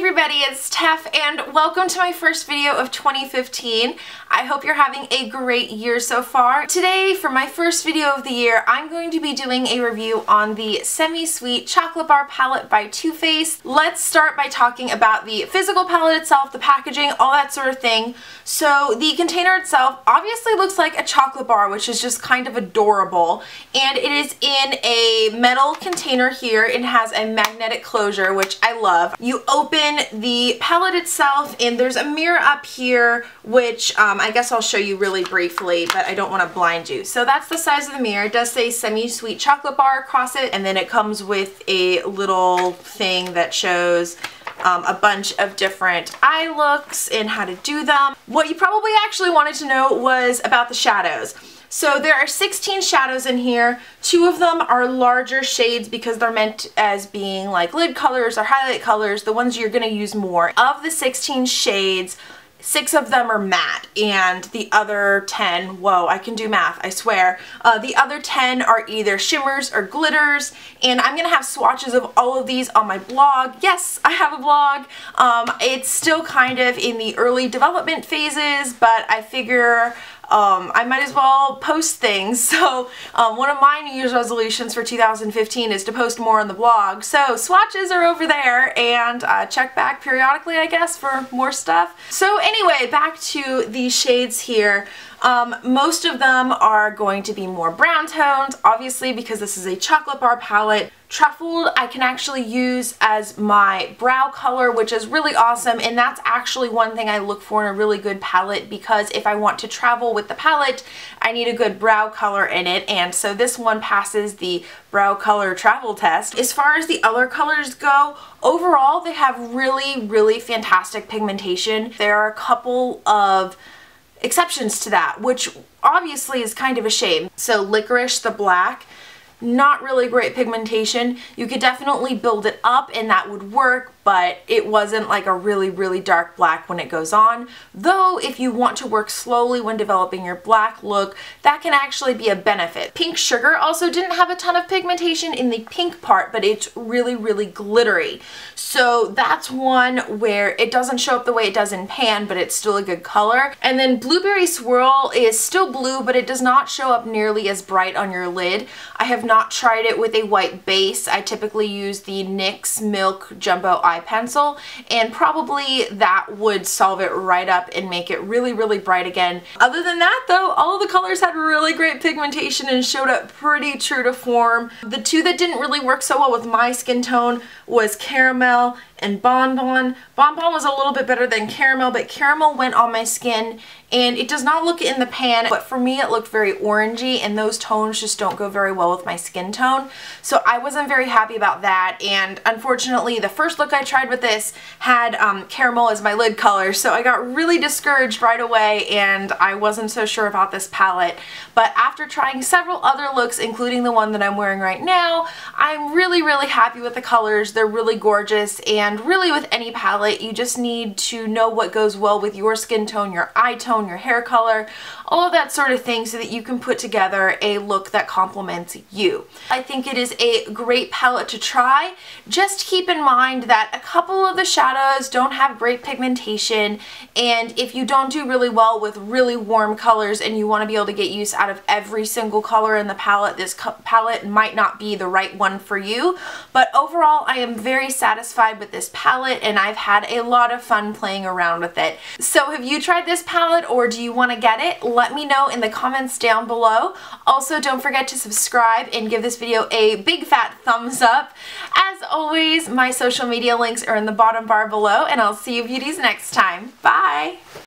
everybody, it's Tef and welcome to my first video of 2015. I hope you're having a great year so far. Today, for my first video of the year, I'm going to be doing a review on the Semi-Sweet Chocolate Bar Palette by Too Faced. Let's start by talking about the physical palette itself, the packaging, all that sort of thing. So the container itself obviously looks like a chocolate bar, which is just kind of adorable. And it is in a metal container here. It has a magnetic closure, which I love. You open the palette itself and there's a mirror up here, which I guess I'll show you really briefly, but I don't want to blind you. So that's the size of the mirror. It does say Semi-Sweet Chocolate Bar across it, and then it comes with a little thing that shows a bunch of different eye looks and how to do them. What you probably actually wanted to know was about the shadows. So there are 16 shadows in here. 2 of them are larger shades because they're meant as being like lid colors or highlight colors, the ones you're going to use more. Of the 16 shades, 6 of them are matte, and the other 10, whoa, I can do math, I swear. The other 10 are either shimmers or glitters, and I'm going to have swatches of all of these on my blog. Yes, I have a blog. It's still kind of in the early development phases, but I figure I might as well post things. So one of my New Year's resolutions for 2015 is to post more on the blog. So swatches are over there, and check back periodically, I guess, for more stuff. So anyway, back to the shades here. Most of them are going to be more brown tones, obviously, because this is a chocolate bar palette. Truffled I can actually use as my brow color, which is really awesome, and that's actually one thing I look for in a really good palette, because if I want to travel with the palette, I need a good brow color in it, and so this one passes the brow color travel test. As far as the other colors go, overall they have really fantastic pigmentation. There are a couple of exceptions to that, which obviously is kind of a shame. So Licorice the Black, not really great pigmentation. You could definitely build it up and that would work, but it wasn't like a really dark black when it goes on. Though if you want to work slowly when developing your black look, that can actually be a benefit. Pink Sugar also didn't have a ton of pigmentation in the pink part, but it's really glittery. So that's one where it doesn't show up the way it does in pan, but it's still a good color. And then Blueberry Swirl is still blue, but it does not show up nearly as bright on your lid. I have not tried it with a white base. I typically use the NYX Milk Jumbo Eye Pencil, and probably that would solve it right up and make it really bright again. Other than that though, all of the colors had really great pigmentation and showed up pretty true to form. The 2 that didn't really work so well with my skin tone was Caramel and Bonbon. Bonbon was a little bit better than Caramel, but Caramel went on my skin and it does not look in the pan, but for me it looked very orangey, and those tones just don't go very well with my skin tone. So I wasn't very happy about that, and unfortunately the first look I tried with this had Caramel as my lid color, so I got really discouraged right away and I wasn't so sure about this palette. But after trying several other looks, including the one that I'm wearing right now, I'm really happy with the colors. They're really gorgeous, and really with any palette you just need to know what goes well with your skin tone, your eye tone, your hair color, all of that sort of thing, so that you can put together a look that complements you. I think it is a great palette to try. Just keep in mind that a couple of the shadows don't have great pigmentation, and if you don't do really well with really warm colors and you want to be able to get use out of every single color in the palette, this palette might not be the right one for you. But overall, I am very satisfied with this palette, and I've had a lot of fun playing around with it. So have you tried this palette, or do you want to get it? Let me know in the comments down below. Also, don't forget to subscribe and give this video a big fat thumbs up. As always, my social media links are in the bottom bar below, and I'll see you beauties next time. Bye!